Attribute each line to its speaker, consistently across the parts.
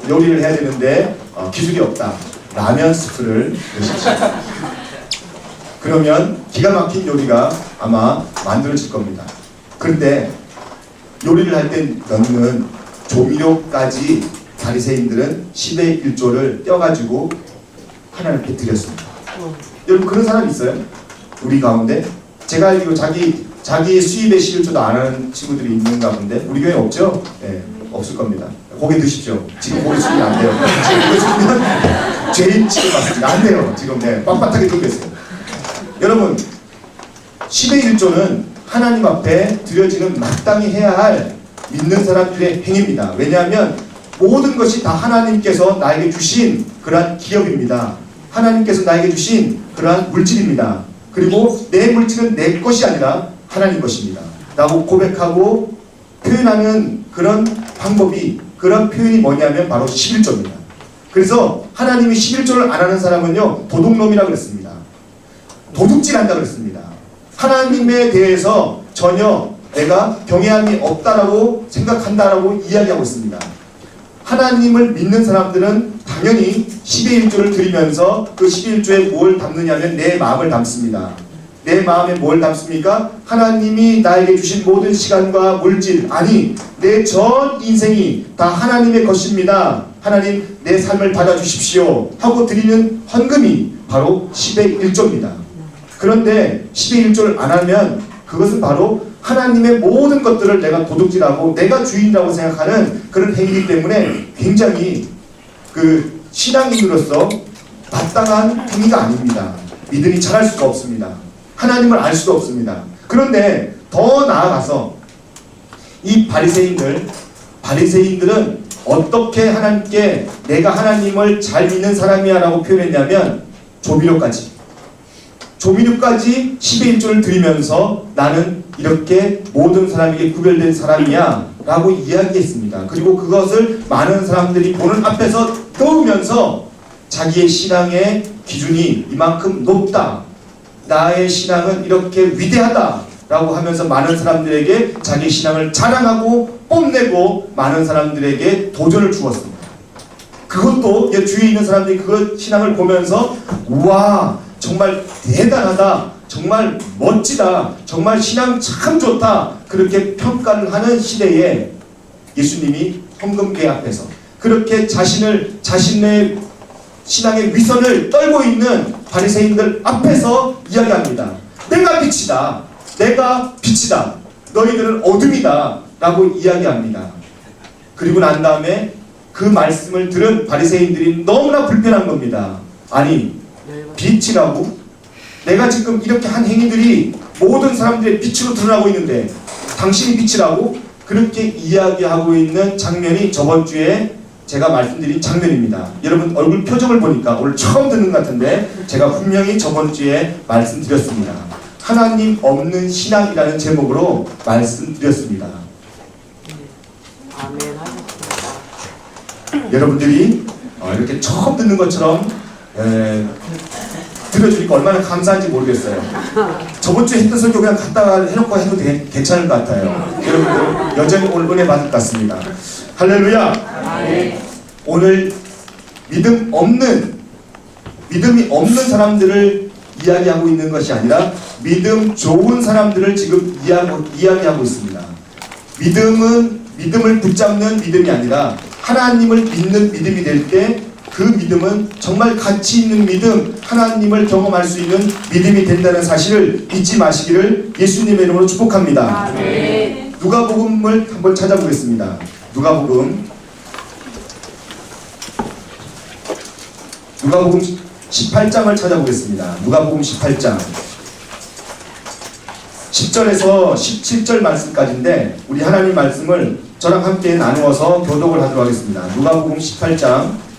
Speaker 1: 요리를 해야 되는데 기술이 없다. 라면 스프를 넣으십시오. 그러면 기가 막힌 요리가 아마 만들어질 겁니다. 그런데 요리를 할 때 넣는 조미료까지 바리새인들은 10의 1조를 떼어가지고 하나님께 드렸습니다. 여러분 그런 사람 있어요? 우리 가운데? 제가 알기로 자기 수입의 11조도 안 하는 친구들이 있는가 본데 우리 교회 없죠? 네, 없을 겁니다. 고개 드십시오. 지금 고개 숙이면 안 돼요. 지금 고개 숙이면 죄인 취급받습니다. 안 돼요. 지금 빳빳하게 들고 있어요. 여러분 10의 1조는 하나님 앞에 드려지는 마땅히 해야 할 믿는 사람들의 행위입니다. 왜냐하면 모든 것이 다 하나님께서 나에게 주신 그러한 기업입니다. 하나님께서 나에게 주신 그러한 물질입니다. 그리고 내 물질은 내 것이 아니라 하나님 것입니다. 라고 고백하고 표현하는 그런 방법이, 그런 표현이 뭐냐면 바로 11조입니다. 그래서 하나님이 11조를 안 하는 사람은요 도둑놈이라고 그랬습니다. 도둑질한다 그랬습니다. 하나님에 대해서 전혀 내가 경외함이 없다라고 생각한다라고 이야기하고 있습니다. 하나님을 믿는 사람들은 당연히 10의 1조를 드리면서 그 11의 1조에 뭘 담느냐면 내 마음을 담습니다. 내 마음에 뭘 담습니까? 하나님이 나에게 주신 모든 시간과 물질, 아니 내 전 인생이 다 하나님의 것입니다. 하나님 내 삶을 받아주십시오 하고 드리는 헌금이 바로 10의 1조입니다. 그런데 10의 1조를 안 하면 그것은 바로 하나님의 모든 것들을 내가 도둑질하고 내가 주인이라고 생각하는 그런 행위이기 때문에 굉장히 그 신앙인으로서 마땅한 행위가 아닙니다. 믿음이 자랄 수가 없습니다. 하나님을 알 수도 없습니다. 그런데 더 나아가서 이 바리새인들은 어떻게 하나님께 내가 하나님을 잘 믿는 사람이야 라고 표현했냐면 조미료까지 10의 1조를 드리면서 나는 이렇게 모든 사람에게 구별된 사람이야 라고 이야기했습니다. 그리고 그것을 많은 사람들이 보는 앞에서 넣으면서 자기의 신앙의 기준이 이만큼 높다, 나의 신앙은 이렇게 위대하다 라고 하면서 많은 사람들에게 자기 신앙을 자랑하고 뽐내고 많은 사람들에게 도전을 주었습니다. 그것도 주위에 있는 사람들이 그 신앙을 보면서 우와 정말 대단하다, 정말 멋지다, 정말 신앙 참 좋다 그렇게 평가를 하는 시대에 예수님이 헌금궤 앞에서 그렇게 자신의 신앙의 위선을 떨고 있는 바리새인들 앞에서 이야기합니다. 내가 빛이다, 내가 빛이다, 너희들은 어둠이다 라고 이야기합니다. 그리고 난 다음에 그 말씀을 들은 바리새인들이 너무나 불편한 겁니다. 아니 빛이라고? 내가 지금 이렇게 한 행위들이 모든 사람들의 빛으로 드러나고 있는데 당신이 빛이라고? 그렇게 이야기하고 있는 장면이 저번 주에 제가 말씀드린 장면입니다. 여러분 얼굴 표정을 보니까 오늘 처음 듣는 것 같은데 제가 분명히 저번 주에 말씀드렸습니다. 하나님 없는 신앙이라는 제목으로 말씀드렸습니다.
Speaker 2: 아멘 하셨습니다.
Speaker 1: 여러분들이 이렇게 처음 듣는 것처럼 들어주니까 얼마나 감사한지 모르겠어요. 저번 주에 했던 설교 그냥 갖다가 해놓고 해도 괜찮을 것 같아요. 여러분들 여전히 오늘 은혜 받을 것 같습니다. 할렐루야. 오늘 믿음이 없는 사람들을 이야기하고 있는 것이 아니라 믿음 좋은 사람들을 지금 이야기하고 있습니다. 믿음을 붙잡는 믿음이 아니라 하나님을 믿는 믿음이 될 때 그 믿음은 정말 가치 있는 믿음, 하나님을 경험할 수 있는 믿음이 된다는 사실을 잊지 마시기를 예수님의 이름으로 축복합니다.
Speaker 2: 아멘.
Speaker 1: 누가복음을 한번 찾아보겠습니다. 누가복음 18장을 찾아보겠습니다. 누가복음 18장 10절에서 17절 말씀까지인데 우리 하나님 말씀을 저랑 함께 나누어서 교독을 하도록 하겠습니다. 누가복음 18장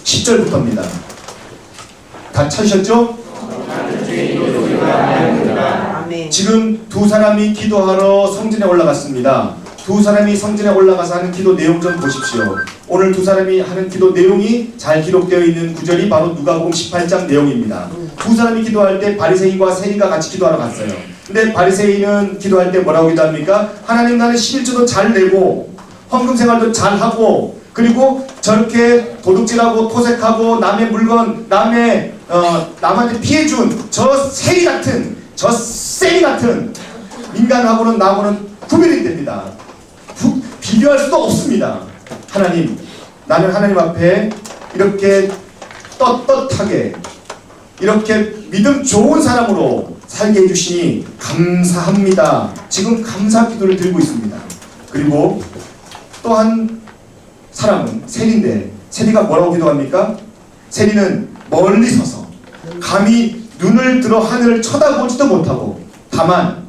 Speaker 1: 10절부터입니다. 다 찾으셨죠?
Speaker 2: 아멘.
Speaker 1: 지금 두 사람이 기도하러 성전에 올라갔습니다. 두 사람이 성전에 올라가서 하는 기도 내용 좀 보십시오. 오늘 두 사람이 하는 기도 내용이 잘 기록되어 있는 구절이 바로 누가복음 18장 내용입니다. 두 사람이 기도할 때 바리새인과 세리가 같이 기도하러 갔어요. 근데 바리새인은 기도할 때 뭐라고 기도합니까? 하나님 나는 11조도 잘 내고 헌금 생활도 잘하고, 그리고 저렇게 도둑질하고 토색하고 남의 물건, 남한테 피해준 저 세리 같은, 저 쎄리 같은 인간하고는 나하고는 구별이 됩니다. 비교할 수도 없습니다. 하나님, 나는 하나님 앞에 이렇게 떳떳하게, 이렇게 믿음 좋은 사람으로 살게 해주시니 감사합니다. 지금 감사 기도를 드리고 있습니다. 그리고 또 한 사람은 세리인데, 세리가 뭐라고 기도합니까? 세리는 멀리 서서 감히 눈을 들어 하늘을 쳐다보지도 못하고 다만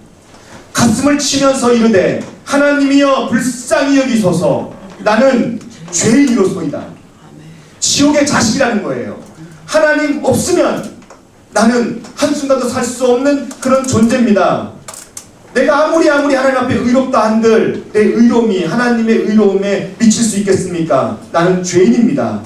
Speaker 1: 가슴을 치면서 이르되 하나님이여 불쌍히 여기소서, 나는 죄인이로소이다. 지옥의 자식이라는 거예요. 하나님 없으면 나는 한순간도 살 수 없는 그런 존재입니다. 내가 아무리 하나님 앞에 의롭다 한들 내 의로움이 하나님의 의로움에 미칠 수 있겠습니까? 나는 죄인입니다.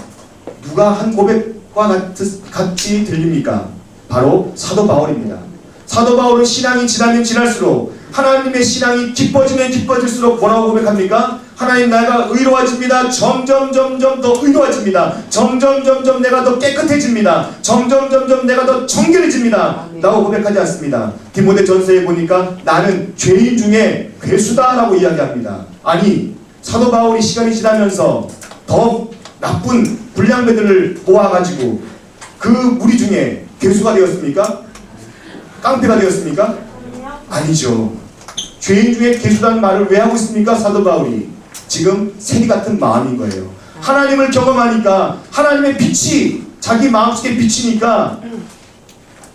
Speaker 1: 누가 한 고백과 같이 들립니까? 바로 사도 바울입니다. 사도 바울은 신앙이 지나면 지날수록, 하나님의 신앙이 깊어지면 깊어질수록 뭐라고 고백합니까? 하나님, 내가 의로워집니다. 점점 더 의로워집니다. 점점 내가 더 깨끗해집니다. 점점 내가 더 정결해집니다. 라고 고백하지 않습니다. 디모데전서에 보니까 나는 죄인 중에 괴수다라고 이야기합니다. 아니, 사도 바울이 시간이 지나면서 더 나쁜 불량배들을 모아가지고 그 무리 중에 괴수가 되었습니까? 깡패가 되었습니까? 아니죠. 죄인 중에 괴수라는 말을 왜 하고 있습니까? 사도 바울이 지금 세리 같은 마음인 거예요. 하나님을 경험하니까, 하나님의 빛이 자기 마음속에 비치니까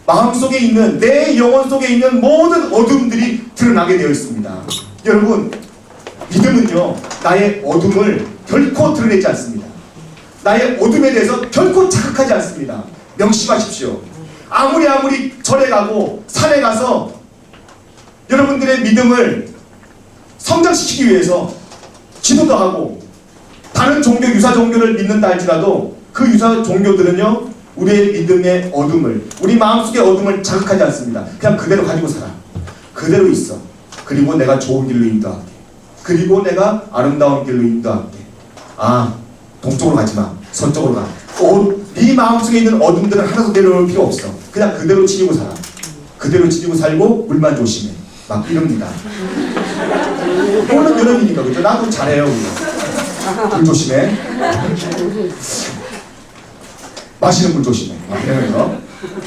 Speaker 1: 마음속에 있는, 내 영혼 속에 있는 모든 어둠들이 드러나게 되어 있습니다. 여러분, 믿음은요, 나의 어둠을 결코 드러내지 않습니다. 나의 어둠에 대해서 결코 자극하지 않습니다. 명심하십시오. 아무리 절에 가고 산에 가서 여러분들의 믿음을 성장시키기 위해서 기도도 하고 다른 종교, 유사 종교를 믿는다 할지라도 그 유사 종교들은요, 우리의 믿음의 어둠을, 우리 마음속의 어둠을 자극하지 않습니다. 그냥 그대로 가지고 살아. 그대로 있어. 그리고 내가 좋은 길로 인도할게. 그리고 내가 아름다운 길로 인도할게. 아, 동쪽으로 가지 마. 서쪽으로 가. 네 마음속에 있는 어둠들은 하나도 내려올 필요 없어. 그냥 그대로 지니고 살아. 그대로 지니고 살고 물만 조심해. 막 이럽니다. 오늘 여름이니까, 그죠? 나도 잘해요. 물 조심해. 마시는 물 조심해. 막 이러면서.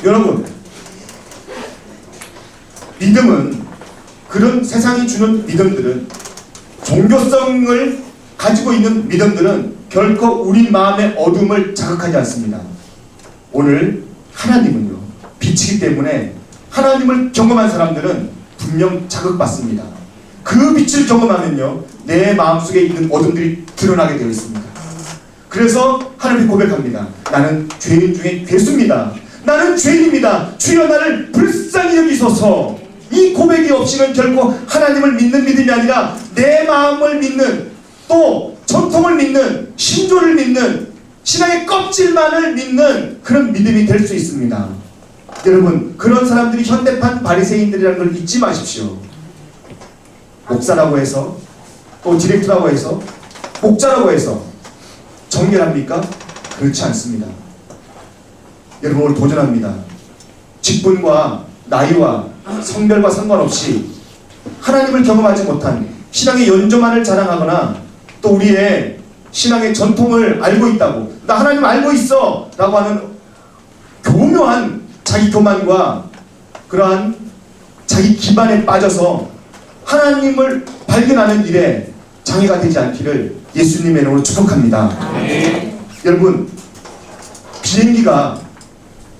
Speaker 1: 여러분, 믿음은, 그런 세상이 주는 믿음들은, 종교성을 가지고 있는 믿음들은 결코 우리 마음의 어둠을 자극하지 않습니다. 오늘 하나님은요, 빛이기 때문에 하나님을 경험한 사람들은 분명 자극받습니다. 그 빛을 경험하면요, 내 마음속에 있는 어둠들이 드러나게 되어 있습니다. 그래서 하나님이 고백합니다. 나는 죄인 중에 괴수입니다. 나는 죄인입니다. 주여 나를 불쌍히 여기소서. 이 고백이 없이는 결코 하나님을 믿는 믿음이 아니라 내 마음을 믿는, 또 전통을 믿는, 신조를 믿는, 신앙의 껍질만을 믿는 그런 믿음이 될 수 있습니다. 여러분, 그런 사람들이 현대판 바리새인들이라는 걸 잊지 마십시오. 목사라고 해서, 또 디렉터라고 해서, 목자라고 해서 정결합니까? 그렇지 않습니다. 여러분, 오늘 도전합니다. 직분과 나이와 성별과 상관없이 하나님을 경험하지 못한 신앙의 연조만을 자랑하거나 또 우리의 신앙의 전통을 알고 있다고, 나 하나님 알고 있어 라고 하는 교묘한 자기 교만과 그러한 자기 기반에 빠져서 하나님을 발견하는 일에 장애가 되지 않기를 예수님의 이름으로 축복합니다.
Speaker 2: 네.
Speaker 1: 여러분, 비행기가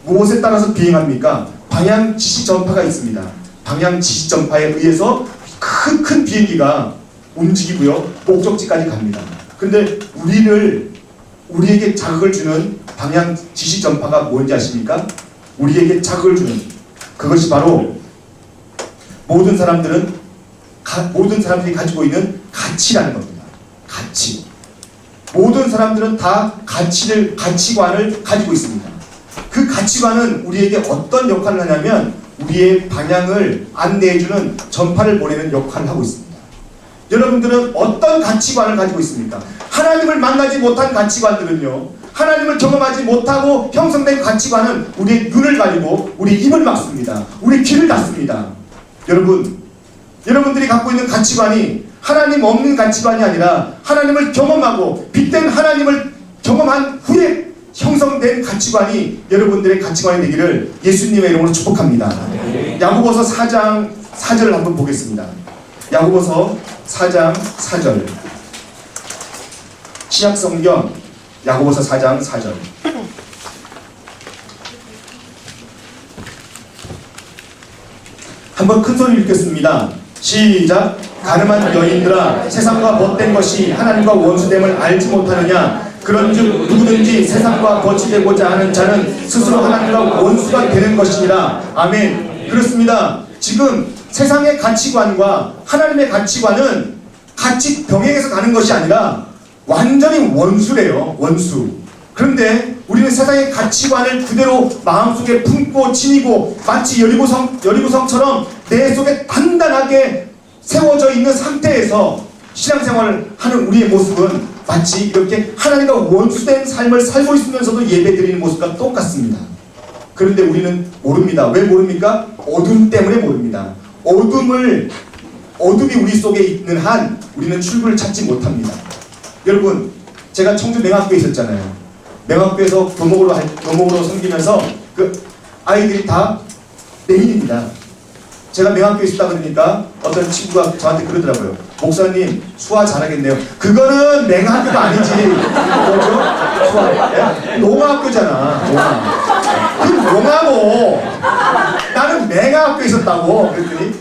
Speaker 1: 무엇에 따라서 비행합니까? 방향 지시 전파가 있습니다. 방향 지시 전파에 의해서 큰 비행기가 움직이고요, 목적지까지 갑니다. 근데 우리에게 자극을 주는 방향 지시 전파가 뭔지 아십니까? 우리에게 자극을 주는 그것이 바로 모든 사람들이 가지고 있는 가치라는 겁니다. 가치. 모든 사람들은 다 가치관을 가지고 있습니다. 그 가치관은 우리에게 어떤 역할을 하냐면 우리의 방향을 안내해주는 전파를 보내는 역할을 하고 있습니다. 여러분들은 어떤 가치관을 가지고 있습니까? 하나님을 만나지 못한 가치관들은요, 하나님을 경험하지 못하고 형성된 가치관은 우리의 눈을 가리고 우리 입을 막습니다. 우리 귀를 닫습니다. 여러분들이 갖고 있는 가치관이 하나님 없는 가치관이 아니라 하나님을 경험하고 빛된 하나님을 경험한 후에 형성된 가치관이 여러분들의 가치관이 되기를 예수님의 이름으로 축복합니다. 야고보서 4장 4절을 한번 보겠습니다. 야고보서 4장 4절. 신약성경 야고보서 4장 4절. 한번 큰 소리 읽겠습니다. 시작. 가늠한 여인들아, 세상과 벗된 것이 하나님과 원수됨을 알지 못하느냐? 그런즉 누구든지 세상과 거치되고자 하는 자는 스스로 하나님과 원수가 되는 것이니라. 아멘. 그렇습니다. 지금 세상의 가치관과 하나님의 가치관은 같이 병행해서 가는 것이 아니라 완전히 원수래요. 원수. 그런데 우리는 세상의 가치관을 그대로 마음속에 품고 지니고 마치 여리고성처럼 내 속에 단단하게 세워져 있는 상태에서 신앙생활을 하는 우리의 모습은 마치 이렇게 하나님과 원수된 삶을 살고 있으면서도 예배드리는 모습과 똑같습니다. 그런데 우리는 모릅니다. 왜 모릅니까? 어둠 때문에 모릅니다. 어둠이 우리 속에 있는 한 우리는 출구를 찾지 못합니다. 여러분, 제가 청주 맹학교에 있었잖아요. 맹학교에서 교목으로 섬기면서 그 아이들이 다 맹인입니다. 제가 맹학교에 있었다 그러니까 어떤 친구가 저한테 그러더라고요. 목사님 수화 잘하겠네요. 그거는 맹학교가 아니지. 뭐죠? 수화. 예? 농학교잖아. 농학. 그 농하고 나는 맹학교에 있었다고. 그랬더니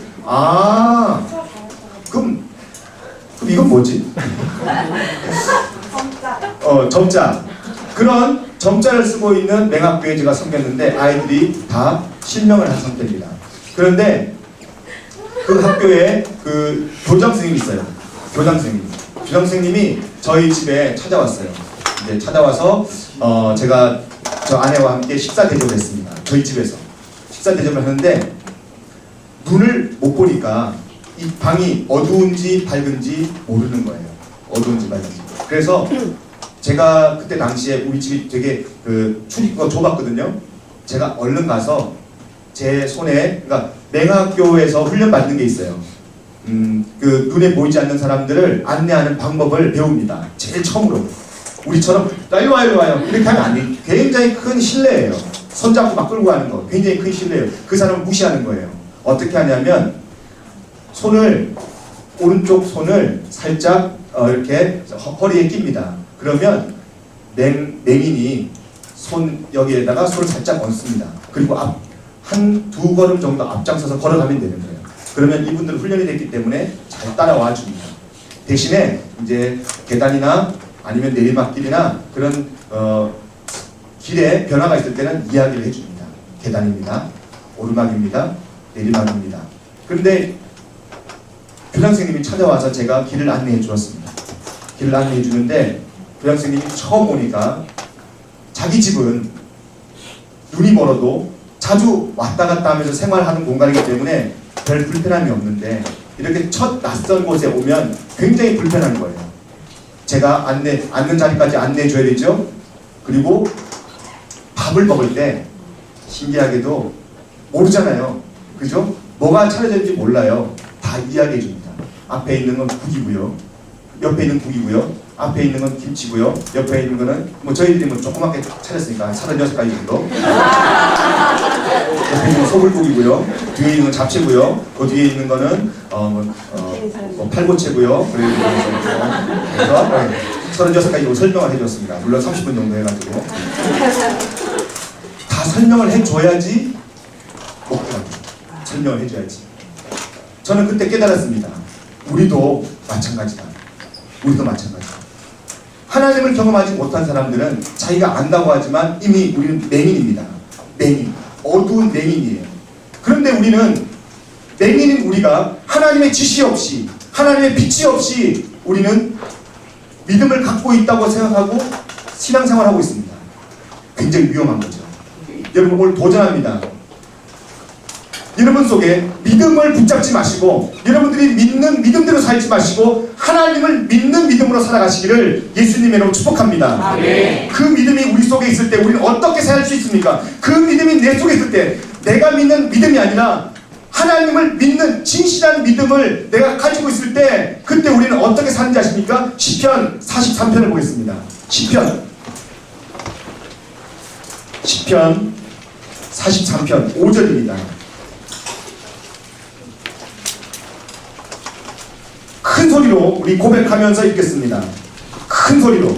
Speaker 1: 그럼 이건 뭐지? 점자. 그런 점자를 쓰고 있는 맹학교에 제가 섬겼는데 아이들이 다 실명을 한 상태입니다. 그런데 그 학교에 그 교장 선생님이 있어요. 교장 선생님이 저희 집에 찾아왔어요. 이제 찾아와서 제가 저 아내와 함께 식사 대접을 했습니다. 저희 집에서 식사 대접을 하는데 눈을 못 보니까 이 방이 어두운지 밝은지 모르는 거예요. 어두운지 밝은지. 그래서 제가 그때 당시에 우리 집이 되게 그 출입구가 좁았거든요. 제가 얼른 가서 제 손에, 그러니까 맹학교에서 훈련 받는 게 있어요. 그 눈에 보이지 않는 사람들을 안내하는 방법을 배웁니다. 제일 처음으로. 우리처럼 일로 와요 이렇게 하면 안 돼. 굉장히 큰 신뢰예요. 손잡고 막 끌고 가는 거 굉장히 큰 신뢰예요. 그 사람을 무시하는 거예요. 어떻게 하냐면 오른쪽 손을 살짝 이렇게 허리에 낍니다. 그러면 맹인이 여기에다가 손을 살짝 얹습니다. 그리고 한 두 걸음 정도 앞장서서 걸어가면 되는 거예요. 그러면 이분들은 훈련이 됐기 때문에 잘 따라와 줍니다. 대신에 이제 계단이나 아니면 내리막길이나 그런 길에 변화가 있을 때는 이야기를 해줍니다. 계단입니다. 오르막입니다. 내리막입니다. 그런데 교장 선생님이 찾아와서 제가 길을 안내해 주었습니다. 길을 안내해 주는데 교장 선생님이 처음 오니까 자기 집은 눈이 멀어도 자주 왔다 갔다 하면서 생활하는 공간이기 때문에 별 불편함이 없는데 이렇게 첫 낯선 곳에 오면 굉장히 불편한 거예요. 제가 앉는 자리까지 안내해 줘야 되죠. 그리고 밥을 먹을 때 신기하게도 모르잖아요. 그죠? 뭐가 차려졌는지 몰라요. 다 이야기해 줍니다. 앞에 있는 건 국이고요. 옆에 있는 국이고요. 앞에 있는 건 김치고요. 옆에 있는 거는 뭐 저희들이 뭐 조그맣게 차렸으니까 36가지 정도. 옆에 있는 건 소불고기고요. 뒤에 있는 건 잡채고요. 그 뒤에 있는 거는 팔보채고요. 그래서 36가지로 설명을 해줬습니다. 물론 30분 정도 해가지고 다 설명을 해줘야지 먹더라고요. 설명을 해줘야지. 저는 그때 깨달았습니다. 우리도 마찬가지다. 하나님을 경험하지 못한 사람들은 자기가 안다고 하지만 이미 우리는 맹인입니다. 맹인. 어두운 맹인이에요. 그런데 우리는 맹인인 우리가 하나님의 지시 없이 하나님의 빛이 없이 우리는 믿음을 갖고 있다고 생각하고 신앙생활하고 있습니다. 굉장히 위험한 거죠. 여러분 오늘 도전합니다. 여러분 속에 믿음을 붙잡지 마시고 여러분들이 믿는 믿음대로 살지 마시고 하나님을 믿는 믿음으로 살아가시기를 예수님의 이름으로 축복합니다.
Speaker 2: 아멘.
Speaker 1: 그 믿음이 우리 속에 있을 때 우리는 어떻게 살 수 있습니까? 그 믿음이 내 속에 있을 때 내가 믿는 믿음이 아니라 하나님을 믿는 진실한 믿음을 내가 가지고 있을 때 그때 우리는 어떻게 사는지 아십니까? 시편 43편을 보겠습니다. 시편 43편 5절입니다. 큰 소리로 우리 고백하면서 읽겠습니다. 큰 소리로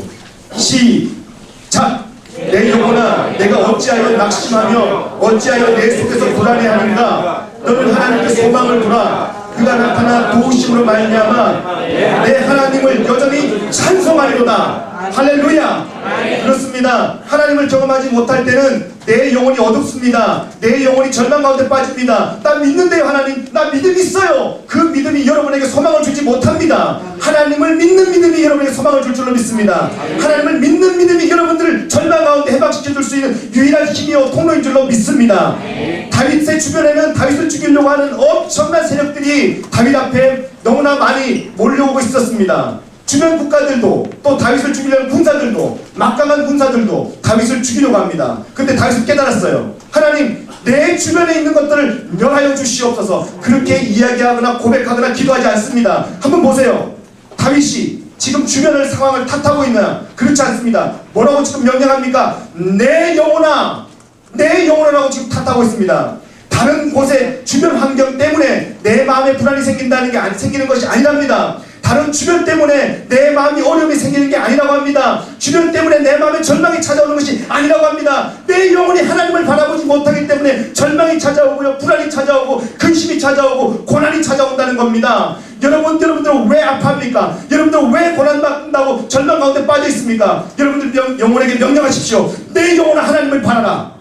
Speaker 1: 시작. 내 영혼아 내가 어찌하여 낙심하며 어찌하여 내 속에서 불안해하는가. 너는 하나님께 소망을 두라. 그가 나타나 도우심으로 말미암아 내 하나님을 여전히 찬송하리로다. 할렐루야. 그렇습니다. 하나님을 경험하지 못할 때는 내 영혼이 어둡습니다. 내 영혼이 절망 가운데 빠집니다. 나 믿는데요 하나님. 나 믿음이 있어요. 그 믿음이 여러분에게 소망을 주지 못합니다. 하나님을 믿는 믿음이 여러분에게 소망을 줄 줄로 믿습니다. 하나님을 믿는 믿음이 여러분들을 절망 가운데 해방시켜줄 수 있는 유일한 힘이요 통로인 줄로 믿습니다. 다윗의 주변에는 다윗을 죽이려고 하는 엄청난 세력들이 다윗 앞에 너무나 많이 몰려오고 있었습니다. 주변 국가들도 또 다윗을 죽이려는 군사들도 막강한 군사들도 다윗을 죽이려고 합니다. 근데 다윗은 깨달았어요. 하나님 내 주변에 있는 것들을 멸하여 주시옵소서. 그렇게 이야기하거나 고백하거나 기도하지 않습니다. 한번 보세요. 다윗이 지금 주변을 상황을 탓하고 있나? 그렇지 않습니다. 뭐라고 지금 명령합니까? 내 영혼아 내 영혼이라고 지금 탓하고 있습니다. 다른 곳에 주변 환경 때문에 내 마음에 불안이 생긴다는 게 생기는 것이 아니랍니다. 다른 주변 때문에 내 마음이 어려움이 생기는 게 아니라고 합니다. 주변 때문에 내 마음에 절망이 찾아오는 것이 아니라고 합니다. 내 영혼이 하나님을 바라보지 못하기 때문에 절망이 찾아오고요, 불안이 찾아오고 근심이 찾아오고 고난이 찾아온다는 겁니다. 여러분들은 왜 아파합니까? 여러분들 왜 고난받는다고 절망 가운데 빠져 있습니까? 여러분들 영혼에게 명령하십시오. 내 영혼아 하나님을 바라라.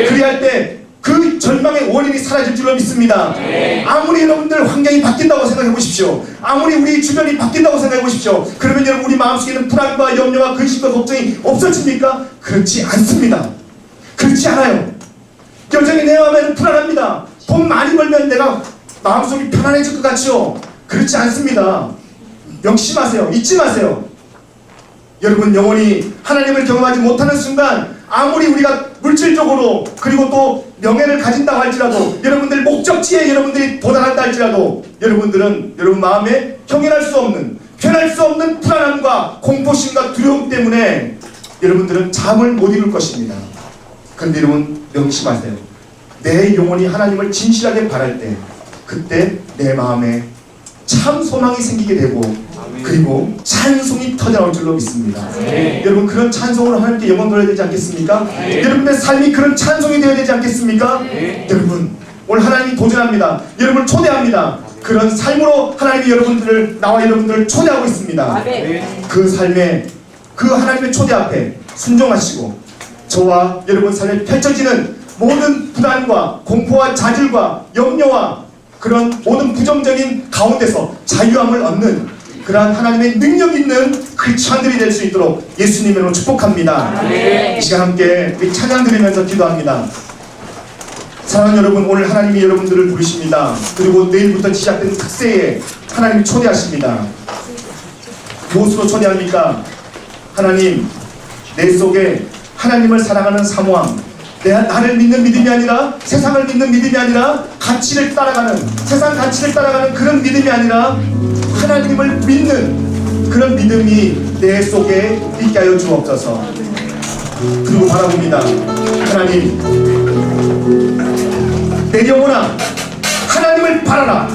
Speaker 1: 그리할 때 그 절망의 원인이 사라질 줄로 믿습니다. 아무리 여러분들 환경이 바뀐다고 생각해 보십시오. 아무리 우리 주변이 바뀐다고 생각해 보십시오. 그러면 여러분 우리 마음속에는 불안과 염려와 근심과 걱정이 없어집니까? 그렇지 않습니다. 그렇지 않아요. 여전히 내 마음에는 불안합니다. 돈 많이 벌면 내가 마음속이 편안해질 것 같죠? 그렇지 않습니다. 명심하세요. 잊지 마세요. 여러분 영혼이 하나님을 경험하지 못하는 순간 아무리 우리가 물질적으로 그리고 또 명예를 가진다고 할지라도 여러분들 목적지에 여러분들이 도달한다 할지라도 여러분들은 여러분 마음에 경연할 수 없는 편할 수 없는 불안함과 공포심과 두려움 때문에 여러분들은 잠을 못 이룰 것입니다. 그런데 여러분 명심하세요. 내 영혼이 하나님을 진실하게 바랄 때 그때 내 마음에 참 소망이 생기게 되고 그리고 찬송이 터져나올 줄로 믿습니다. 여러분 그런 찬송으로 하나님께 영광 돌려야 되지 않겠습니까? 여러분의 삶이 그런 찬송이 되어야 되지 않겠습니까? 여러분 오늘 하나님이 도전합니다. 여러분을 초대합니다. 그런 삶으로 하나님이 여러분들을 나와 여러분들을 초대하고 있습니다. 그 삶에 그 하나님의 초대 앞에 순종하시고 저와 여러분 삶에 펼쳐지는 모든 불안과 공포와 자질과 염려와 그런 모든 부정적인 가운데서 자유함을 얻는 그러한 하나님의 능력 있는 크리스찬들이 될 수 있도록 예수님으로 축복합니다. 이 시간 함께 우리 찬양 드리면서 기도합니다. 사랑하는 여러분 오늘 하나님이 여러분들을 부르십니다. 그리고 내일부터 시작된 특세에 하나님이 초대하십니다. 무엇으로 초대합니까? 하나님 내 속에 하나님을 사랑하는 사모함 나를 믿는 믿음이 아니라 세상을 믿는 믿음이 아니라 가치를 따라가는 세상 가치를 따라가는 그런 믿음이 아니라 하나님을 믿는 그런 믿음이 내 속에 있게 하여 주옵소서. 그리고 바라봅니다. 하나님 내 영혼아 하나님을 바라라.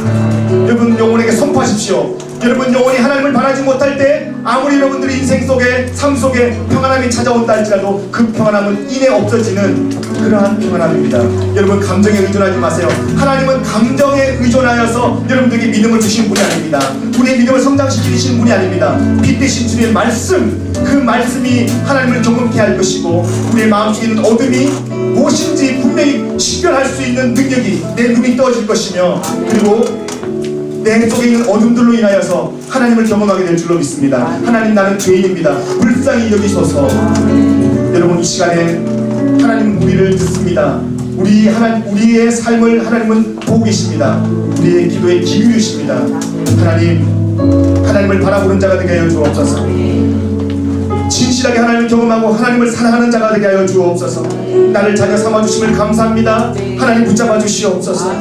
Speaker 1: 여러분 영혼에게 선포하십시오. 여러분 영혼이 하나님을 바라지 못할 때 아무리 여러분들의 인생 속에 삶 속에 평안함이 찾아온다 할지라도 그 평안함은 이내 없어지는 그러한 평안함입니다. 여러분 감정에 의존하지 마세요. 하나님은 감정에 의존하여서 여러분들에게 믿음을 주신 분이 아닙니다. 우리의 믿음을 성장시키신 분이 아닙니다. 빛되신 주님의 말씀 그 말씀이 하나님을 경험케 할 것이고 우리의 마음속에 있는 어둠이 무엇인지 분명히 식별할 수 있는 능력이 내 눈이 떠질 것이며 그리고 내 속에 있는 어둠들로 인하여서 하나님을 경험하게 될 줄로 믿습니다. 하나님 나는 죄인입니다. 불쌍히 여기소서. 여러분 이 시간에 하나님 우리를 듣습니다. 우리의 삶을 하나님은 보고 계십니다. 우리의 기도에 기울이십니다. 하나님을 바라보는 자가 되게 하여 주옵소서. 진실하게 하나님을 경험하고 하나님을 사랑하는 자가 되게 하여 주옵소서. 나를 자녀 삼아 주심을 감사합니다. 하나님 붙잡아 주시옵소서.